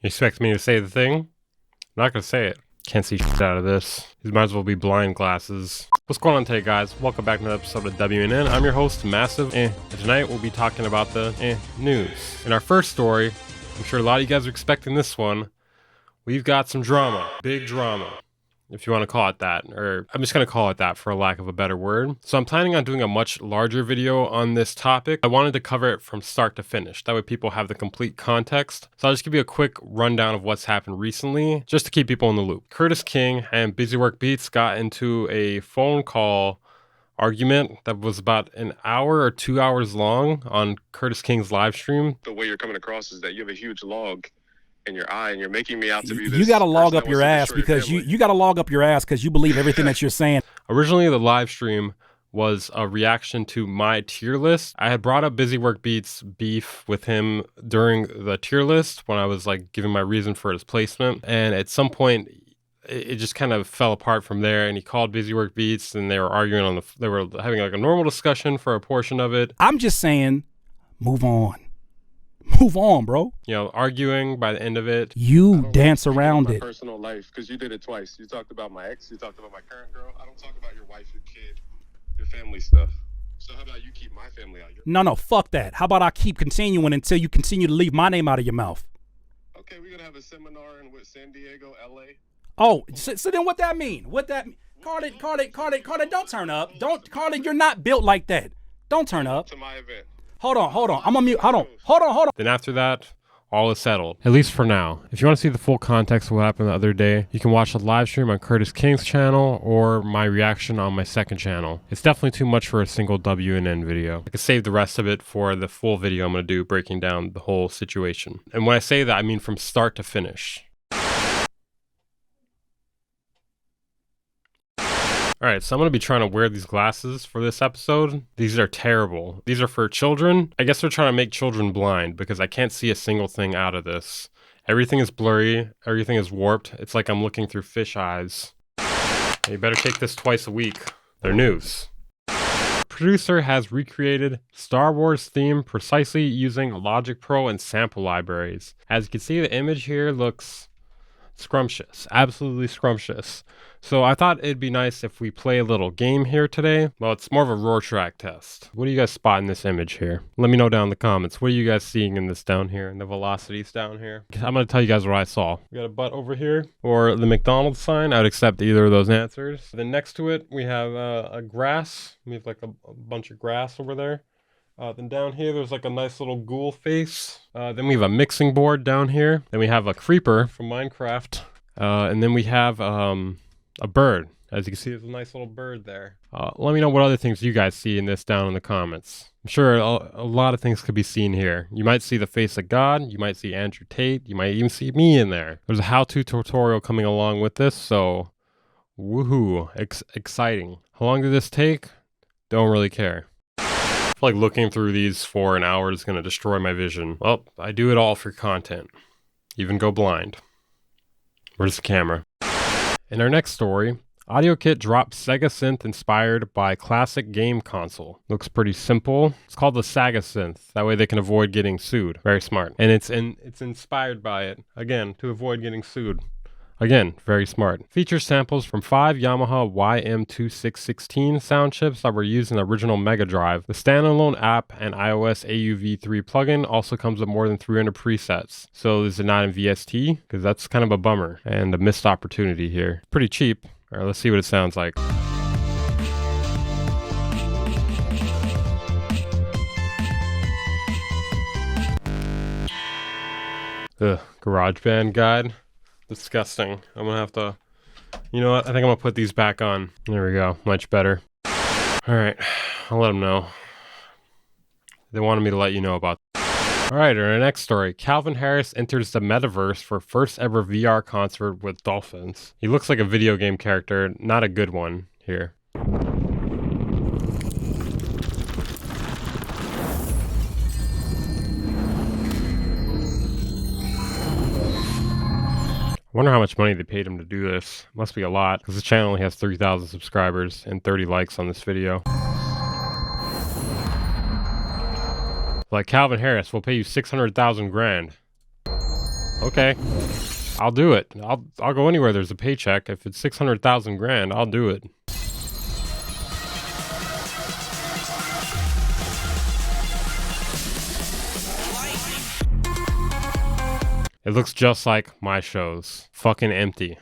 You expect me to say the thing? I'm not gonna say it. Can't see shit out of this. These might as well be blind glasses. What's going on today, guys? Welcome back to another episode of WNN. I'm your host, Massive, and tonight we'll be talking about the news. In our first story, I'm sure a lot of you guys are expecting this one. We've got some drama. Big drama, if you want to call it that, or I'm just going to call it that for lack of a better word. So I'm planning on doing a much larger video on this topic. I wanted to cover it from start to finish. That way people have the complete context. So I'll just give you a quick rundown of what's happened recently, just to keep people in the loop. Curtis King and Busywork Beats got into a phone call argument that was about an hour or 2 hours long on Curtis King's live stream. The way you're coming across is that you have a huge log in your eye and you're making me out to be this. You got to log up your ass because you got to log up your ass because you believe everything that you're saying. Originally, the live stream was a reaction to my tier list. I had brought up Busywork Beats beef with him during the tier list when I was like giving my reason for his placement. And at some point, it just kind of fell apart from there. And he called Busywork Beats and they were arguing on they were having like a normal discussion for a portion of it. I'm just saying, move on. Move on, bro. You know, arguing by the end of it. You dance around it. Personal life, because you did it twice. You talked about my ex. You talked about my current girl. I don't talk about your wife, your kid, your family stuff. So how about you keep my family out? No, fuck that. How about I keep continuing until you continue to leave my name out of your mouth? Okay, we're gonna have a seminar in San Diego, LA. Oh, so then what that mean? Carter, don't turn up. Carter, you're not built like that. Don't turn up. To my event. Hold on. I'm on mute. Hold on. Then after that, all is settled. At least for now. If you want to see the full context of what happened the other day, you can watch the live stream on Curtis King's channel or my reaction on my second channel. It's definitely too much for a single WNN video. I could save the rest of it for the full video I'm going to do breaking down the whole situation. And when I say that, I mean from start to finish. Alright, so I'm going to be trying to wear these glasses for this episode. These are terrible. These are for children. I guess they're trying to make children blind because I can't see a single thing out of this. Everything is blurry. Everything is warped. It's like I'm looking through fish eyes. You better take this twice a week. They're news. Producer has recreated Star Wars theme precisely using Logic Pro and sample libraries. As you can see, the image here looks scrumptious. Absolutely scrumptious. So I thought it'd be nice if we play a little game here today. Well, it's more of a Rorschach test. What do you guys spot in this image here? Let me know down in the comments. What are you guys seeing in this down here? And the velocities down here? I'm going to tell you guys what I saw. We got a butt over here or the McDonald's sign. I would accept either of those answers. Then next to it, we have a grass. We have like a bunch of grass over there. Then down here, there's like a nice little ghoul face. Then we have a mixing board down here. Then we have a creeper from Minecraft. And then we have a bird. As you can see, there's a nice little bird there. Let me know what other things you guys see in this down in the comments. I'm sure a lot of things could be seen here. You might see the face of God. You might see Andrew Tate. You might even see me in there. There's a how-to tutorial coming along with this, so woohoo, exciting. How long did this take? Don't really care. I feel like looking through these for an hour is going to destroy my vision. Well, I do it all for content. Even go blind. Where's the camera? In our next story, AudioKit drops SAGA synth inspired by classic game console. Looks pretty simple. It's called the SAGA synth. That way they can avoid getting sued. Very smart. And it's inspired by it, again, to avoid getting sued. Again, very smart. Features samples from 5 Yamaha YM2616 sound chips that were used in the original Mega Drive. The standalone app and iOS AUV3 plugin also comes with more than 300 presets. So is it not in VST? Because that's kind of a bummer and a missed opportunity here. Pretty cheap. All right, let's see what it sounds like. Ugh, GarageBand guide. Disgusting. I'm gonna have to, you know what? I think I'm gonna put these back on. There we go. Much better. All right. I'll let them know. They wanted me to let you know about. All right. Our next story. Calvin Harris enters the metaverse for first ever VR concert with dolphins. He looks like a video game character. Not a good one here. I wonder how much money they paid him to do this. Must be a lot, because his channel only has 3,000 subscribers and 30 likes on this video. Like Calvin Harris, we'll pay you 600,000 grand. Okay. I'll do it. I'll go anywhere there's a paycheck. If it's 600,000 grand, I'll do it. It looks just like my shows. Fucking empty.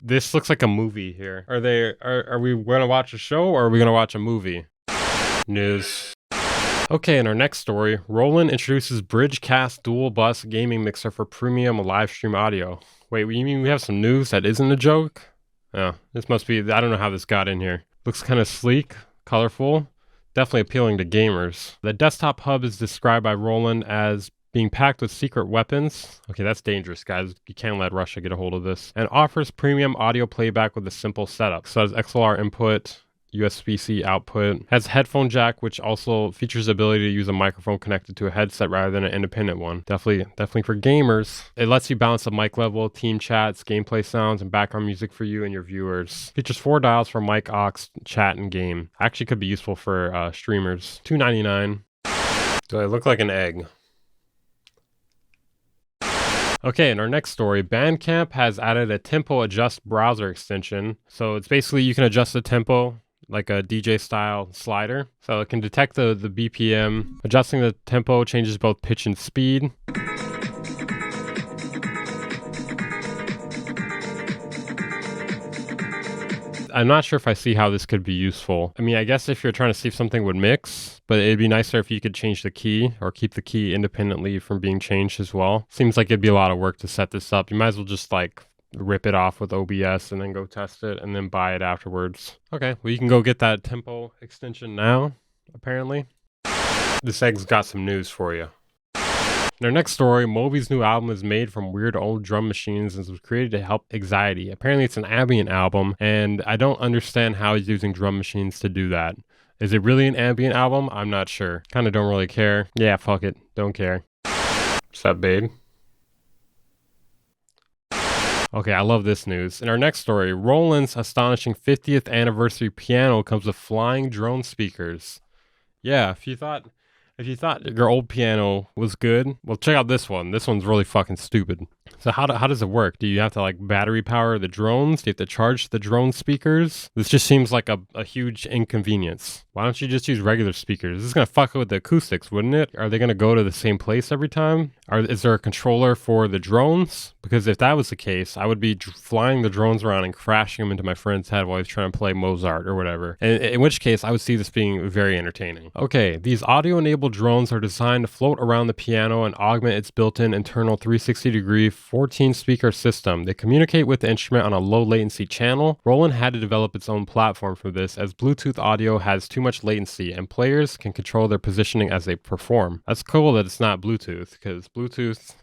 This looks like a movie here. Are we gonna watch a show or are we gonna watch a movie? News. Okay, in our next story, Roland introduces Bridgecast dual bus gaming mixer for premium live stream audio. Wait, you mean we have some news that isn't a joke? Oh, this must be, I don't know how this got in here. Looks kind of sleek, colorful, definitely appealing to gamers. The desktop hub is described by Roland as being packed with secret weapons. Okay, that's dangerous, guys. You can't let Russia get a hold of this. And offers premium audio playback with a simple setup. So it has XLR input, USB-C output, has headphone jack, which also features the ability to use a microphone connected to a headset rather than an independent one. Definitely for gamers. It lets you balance the mic level, team chats, gameplay sounds, and background music for you and your viewers. Features 4 dials for mic, aux, chat, and game. Actually could be useful for streamers. $2.99. Do I look like an egg? Okay, in our next story, BANDCAMP has added a tempo adjust browser extension. So it's basically you can adjust the tempo like a DJ style slider. So it can detect the BPM. Adjusting the tempo changes both pitch and speed. I'm not sure if I see how this could be useful. I mean, I guess if you're trying to see if something would mix, but it'd be nicer if you could change the key or keep the key independently from being changed as well. Seems like it'd be a lot of work to set this up. You might as well just like rip it off with OBS and then go test it and then buy it afterwards. Okay, well you can go get that tempo extension now, apparently. This egg's got some news for you. In our next story, MOBY's new album is made from weird old drum machines and was created to help anxiety. Apparently it's an ambient album, and I don't understand how he's using drum machines to do that. Is it really an ambient album? I'm not sure. Kinda don't really care. Yeah, fuck it. Don't care. What's up, babe? Okay, I love this news. In our next story, Roland's astonishing 50th anniversary piano comes with flying drone speakers. Yeah, if you thought your old piano was good, well, check out this one. This one's really fucking stupid. So how does it work? Do you have to like battery power the drones? Do you have to charge the drone speakers? This just seems like a huge inconvenience. Why don't you just use regular speakers? This is gonna fuck with the acoustics, wouldn't it? Are they gonna go to the same place every time? Is there a controller for the drones? Because if that was the case, I would be flying the drones around and crashing them into my friend's head while he's trying to play Mozart or whatever. And in which case, I would see this being very entertaining. Okay, these audio-enabled drones are designed to float around the piano and augment its built-in internal 360-degree 14-speaker system. They communicate with the instrument on a low-latency channel. Roland had to develop its own platform for this, as Bluetooth audio has too much latency, and players can control their positioning as they perform. That's cool that it's not Bluetooth, because Bluetooth is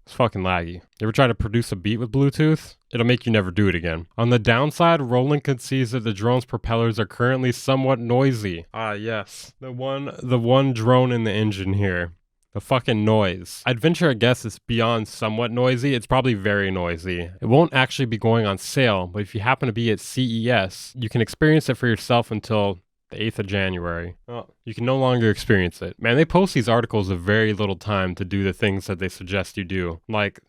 fucking laggy. You ever try to produce a beat with Bluetooth? It'll make you never do it again. On the downside, Roland concedes that the drone's propellers are currently somewhat noisy. Ah, yes. The one drone in the engine here. The fucking noise. I'd venture a guess it's beyond somewhat noisy. It's probably very noisy. It won't actually be going on sale, but if you happen to be at CES, you can experience it for yourself until the 8th of January. Well, you can no longer experience it. Man, they post these articles with very little time to do the things that they suggest you do. Like,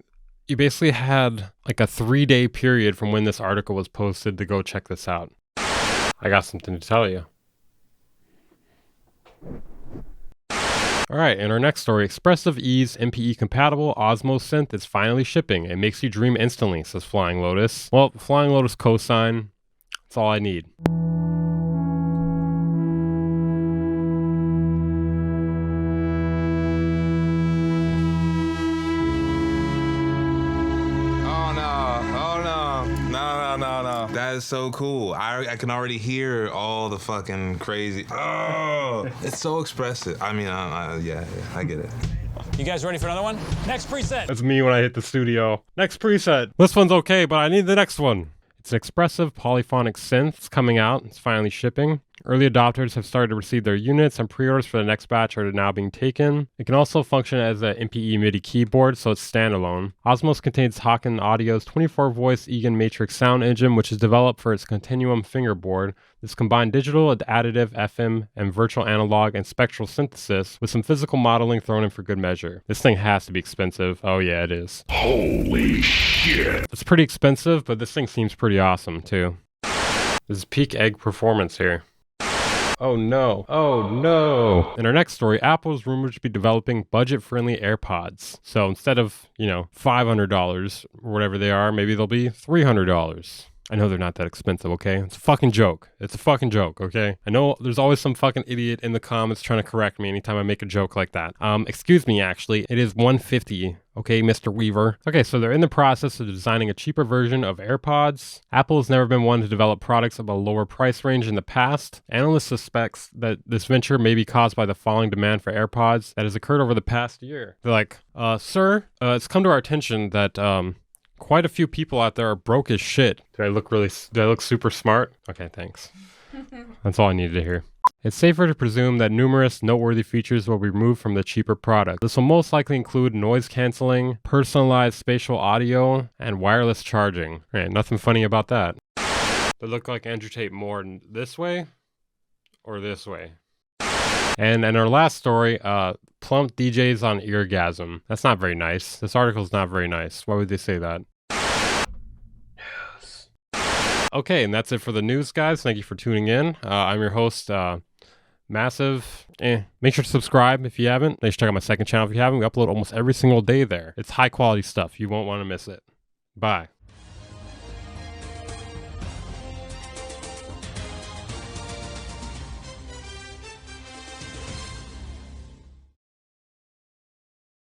you basically had like a 3-day period from when this article was posted to go check this out. I got something to tell you. Alright, in our next story, Expressive Ease MPE compatible OSMOSE synth is finally shipping. It makes you dream instantly, says Flying Lotus. Well, Flying Lotus cosign, that's all I need. No. That is so cool. I can already hear all the fucking crazy. Oh, it's so expressive. I mean, yeah, I get it. You guys ready for another one? Next preset. That's me when I hit the studio. Next preset. This one's okay, but I need the next one. It's an expressive polyphonic synth. It's coming out. It's finally shipping. Early adopters have started to receive their units, and pre-orders for the next batch are now being taken. It can also function as an MPE MIDI keyboard, so it's standalone. OSMOSE contains Hawken Audio's 24-voice Egan Matrix sound engine, which is developed for its Continuum fingerboard. This combined digital, additive, FM, and virtual analog and spectral synthesis with some physical modeling thrown in for good measure. This thing has to be expensive. Oh yeah, it is. Holy shit. It's pretty expensive, but this thing seems pretty awesome too. This is peak egg performance here. Oh no. Oh no. In our next story, Apple is rumored to be developing budget-friendly AirPods. So instead of, $500 or whatever they are, maybe they'll be $300. I know they're not that expensive, okay? It's a fucking joke. It's a fucking joke, okay? I know there's always some fucking idiot in the comments trying to correct me anytime I make a joke like that. Excuse me, actually. It is $150, okay, Mr. Weaver? Okay, so they're in the process of designing a cheaper version of AirPods. Apple has never been one to develop products of a lower price range in the past. Analysts suspect that this venture may be caused by the falling demand for AirPods that has occurred over the past year. They're like, sir, it's come to our attention that, quite a few people out there are broke as shit. Do I look super smart? Okay, thanks. That's all I needed to hear. It's safer to presume that numerous noteworthy features will be removed from the cheaper product. This will most likely include noise canceling, personalized spatial audio, and wireless charging. Right, nothing funny about that. They look like Andrew Tate more this way or this way. And in our last story, Plump DJs on eargasm. That's not very nice. This article's not very nice. Why would they say that? News. Okay, and that's it for the news, guys. Thank you for tuning in. I'm your host, Massive. Make sure to subscribe if you haven't. Make sure to check out my second channel if you haven't. We upload almost every single day there. It's high quality stuff. You won't want to miss it. Bye.